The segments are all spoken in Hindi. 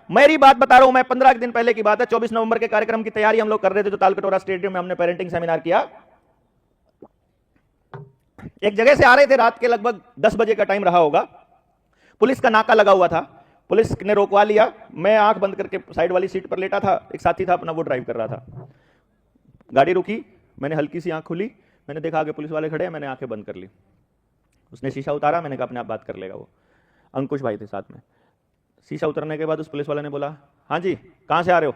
मेरी बात बता रहा हूं मैं, 15 दिन पहले की बात है। 24 नवंबर के कार्यक्रम की तैयारी हम लोग कर रहे थे, जो तालकटोरा स्टेडियम में हमने पेरेंटिंग सेमिनार किया। एक जगह से आ रहे थे, रात के लगभग 10 बजे का टाइम रहा होगा। पुलिस का नाका लगा हुआ था, पुलिस ने रोकवा लिया। मैं आंख बंद करके साइड वाली सीट पर लेटा था, एक साथी था अपना, वो ड्राइव कर रहा था। गाड़ी रुकी, मैंने हल्की सी आंख खोली, मैंने देखा आगे पुलिस वाले खड़े हैं, मैंने आंखें बंद कर ली। उसने शीशा उतारा, मैंने कहा अपने आप बात कर लेगा वो। अंकुश भाई थे साथ में। शीशा उतरने के बाद उस पुलिस वाले ने बोला, हाँ जी कहाँ से आ रहे हो?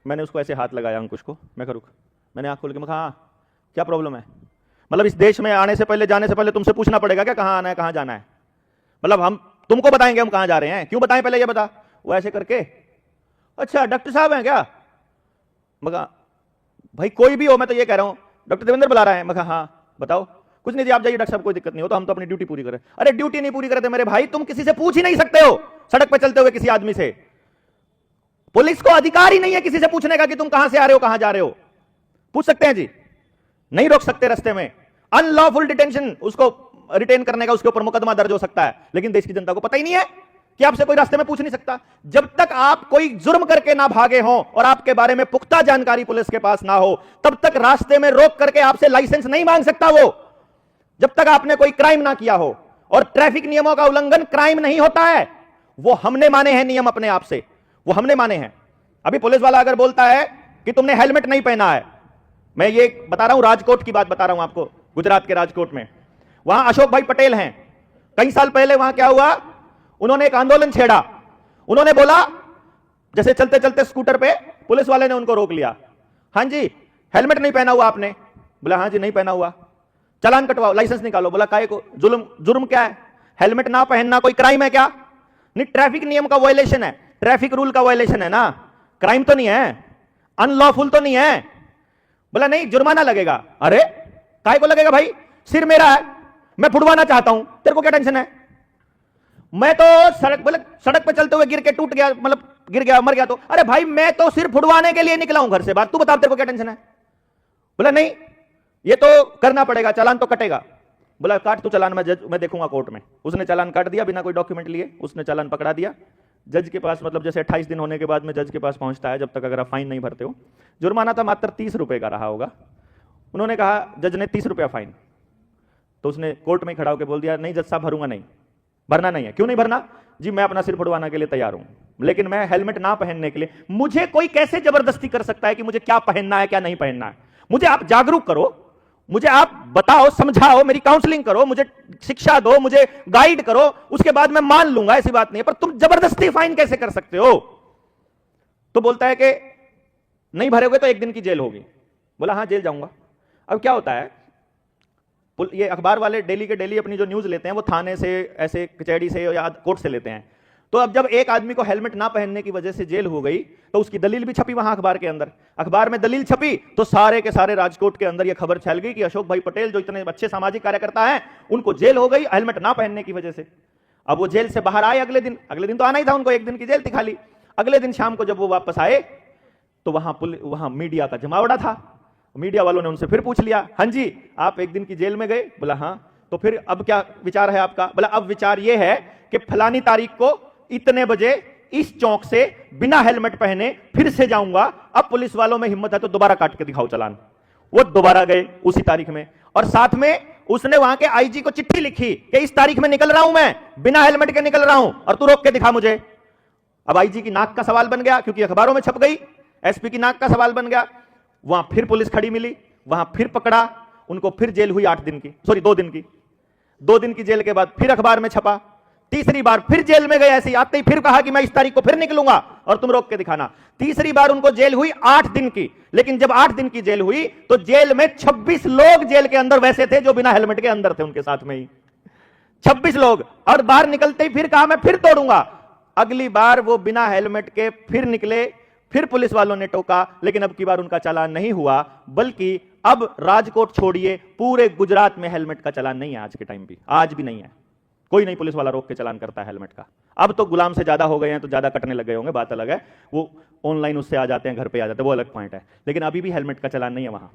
मैंने उसको ऐसे हाथ लगाया अंकुश को, मैं रुक। मैंने आंख खोल के मैं कहा, हाँ क्या प्रॉब्लम है? मतलब इस देश में आने से पहले, जाने से पहले तुमसे पूछना पड़ेगा क्या कहाँ आना है, कहाँ जाना है? मतलब हम तुमको बताएंगे हम कहाँ जा रहे हैं? क्यों बताएं, पहले ये बता। वो ऐसे करके, अच्छा डॉक्टर साहब हैं क्या? मगा भाई कोई भी हो, मैं तो ये कह रहा हूं डॉक्टर देवेंद्र बुला रहा है। मैं कहा हाँ बताओ। कुछ नहीं जी, आप जाइए डॉक्टर साहब, कोई दिक्कत नहीं हो तो हम तो अपनी ड्यूटी पूरी करें। अरे ड्यूटी नहीं पूरी करते मेरे भाई, तुम किसी से पूछ ही नहीं सकते हो सड़क पे चलते हुए किसी आदमी से। पुलिस को अधिकार ही नहीं है किसी से पूछने का कि तुम कहां से आ रहे हो, कहां जा रहे हो। पूछ सकते हैं जी, नहीं रोक सकते रास्ते में। अनलॉफुल डिटेंशन, उसको रिटेन करने का उसके ऊपर मुकदमा दर्ज हो सकता है। लेकिन देश की जनता को पता ही नहीं है कि आपसे कोई रास्ते में पूछ नहीं सकता। जब तक आप कोई जुर्म करके ना भागे हो और आपके बारे में पुख्ता जानकारी पुलिस के पास ना हो, तब तक रास्ते में रोक करके आपसे लाइसेंस नहीं मांग सकता वो, जब तक आपने कोई क्राइम ना किया हो। और ट्रैफिक नियमों का उल्लंघन क्राइम नहीं होता है, वो हमने माने हैं नियम अपने आप से, वो हमने माने हैं। अभी पुलिस वाला अगर बोलता है कि तुमने हेलमेट नहीं पहना है, मैं ये बता रहा हूं, राजकोट की बात बता रहा हूं आपको, गुजरात के राजकोट में, वहां अशोक भाई पटेल हैं। कई साल पहले वहां क्या हुआ, उन्होंने एक आंदोलन छेड़ा। उन्होंने बोला, जैसे चलते चलते स्कूटर पे पुलिस वाले ने उनको रोक लिया, हां जी हेलमेट नहीं पहना हुआ आपने? बोला हाँ जी नहीं पहना हुआ। चालान कटवाओ, लाइसेंस निकालो। बोला काहे को? जुर्म क्या है? हेलमेट ना पहनना कोई क्राइम है क्या? नहीं, ट्रैफिक नियम का वायलेशन है, ट्रैफिक रूल का वायलेशन है ना, क्राइम तो नहीं है, अनलॉफुल तो नहीं है। बोला नहीं जुर्माना लगेगा। अरे काहे को लगेगा भाई? सिर मेरा है, मैं फुड़वाना चाहता हूं, तेरे को क्या टेंशन है? मैं तो सड़क पे चलते हुए गिर के टूट गया, मतलब गिर गया मर गया तो, अरे भाई मैं तो सिर्फ फुड़वाने के लिए निकला हूं घर से बात, तू बता तेरे को क्या टेंशन है? बोला नहीं ये तो करना पड़ेगा, चालान तो कटेगा। बोला काट तू चालान, मैं देखूंगा कोर्ट में। उसने चालान काट दिया बिना कोई डॉक्यूमेंट लिए, उसने चालान पकड़ा दिया। जज के पास, मतलब जैसे 28 दिन होने के बाद में जज के पास पहुंचता है, जब तक अगर आप फाइन नहीं भरते हो। जुर्माना था मात्र 30 रुपए का रहा होगा। उन्होंने कहा, जज ने 30 रुपया फाइन, तो उसने कोर्ट में खड़ा होकर बोल दिया, नहीं जज साहब भरूंगा नहीं, भरना नहीं है। क्यों नहीं भरना? जी मैं अपना सिर फुड़वाने के लिए तैयार हूं, लेकिन मैं हेलमेट ना पहनने के लिए, मुझे कोई कैसे जबरदस्ती कर सकता है कि मुझे क्या पहनना है क्या नहीं पहनना है? मुझे आप जागरूक करो, मुझे आप बताओ, समझाओ, मेरी काउंसलिंग करो, मुझे शिक्षा दो, मुझे गाइड करो, उसके बाद मैं मान लूंगा, ऐसी बात नहीं है। पर तुम जबरदस्ती फाइन कैसे कर सकते हो? तो बोलता है कि नहीं भरोगे तो 1 दिन की जेल होगी। बोला हाँ जेल जाऊंगा। अब क्या होता है, ये अखबार वाले डेली के डेली अपनी जो न्यूज लेते हैं वो थाने से, ऐसे कचहरी से या कोर्ट से लेते हैं। तो अब जब एक आदमी को हेलमेट ना पहनने की वजह से जेल हो गई, तो उसकी दलील भी छपी वहां अखबार के अंदर। अखबार में दलील छपी तो सारे के सारे राजकोट के अंदर यह खबर फैल गई कि अशोक भाई पटेल जो इतने अच्छे सामाजिक कार्यकर्ता हैं, उनको जेल हो गई हेलमेट ना पहनने की वजह से। अब वो जेल से बाहर आए अगले दिन तो आना ही था उनको, 1 दिन की जेल थी खाली। अगले दिन शाम को जब वो वापस आए तो वहां मीडिया का जमावड़ा था। मीडिया वालों ने उनसे फिर पूछ लिया, हाँ जी आप 1 दिन की जेल में गए? बोला हाँ। तो फिर अब क्या विचार है आपका? बोला अब विचार यह है कि फलानी तारीख को इतने बजे इस चौक से बिना हेलमेट पहने फिर से जाऊंगा। अब पुलिस वालों में हिम्मत है तो दोबारा काट के दिखाओ चालान। वो दोबारा गए उसी तारीख में, और साथ में उसने वहां के आईजी को चिट्ठी लिखी कि इस तारीख में निकल रहा हूं, मैं बिना हेलमेट के निकल रहा हूं और तू रोक के दिखा मुझे। अब आईजी की नाक का सवाल बन गया, क्योंकि अखबारों में छप गई। एसपी की नाक का सवाल बन गया। वहां फिर पुलिस खड़ी मिली, वहां फिर पकड़ा उनको, फिर जेल हुई 2 दिन की। 2 दिन की जेल के बाद फिर अखबार में छपा। तीसरी बार फिर जेल में गए, ऐसे ही आते ही फिर कहा कि मैं इस तारीख को फिर निकलूंगा और तुम रोक के दिखाना। तीसरी बार उनको जेल हुई 8 दिन की। लेकिन जब 8 दिन की जेल हुई तो जेल में 26 लोग जेल के अंदर वैसे थे जो बिना हेलमेट के अंदर थे, उनके साथ में ही 26 लोग। और बाहर निकलते ही फिर कहा मैं फिर तोड़ूंगा। अगली बार वो बिना हेलमेट के फिर निकले, फिर पुलिस वालों ने टोका, लेकिन अब की बार उनका चालान नहीं हुआ। बल्कि अब राजकोट छोड़िए, पूरे गुजरात में हेलमेट का चालान नहीं है आज के टाइम भी, आज भी नहीं है। कोई नहीं पुलिस वाला रोक के चालान करता है हेलमेट का। अब तो गुलाम से ज्यादा हो गए हैं तो ज्यादा कटने लग गए होंगे, बात अलग है। वो ऑनलाइन उससे आ जाते हैं, घर पे आ जाते हैं, वो अलग पॉइंट है। लेकिन अभी भी हेलमेट का चालान नहीं है वहां।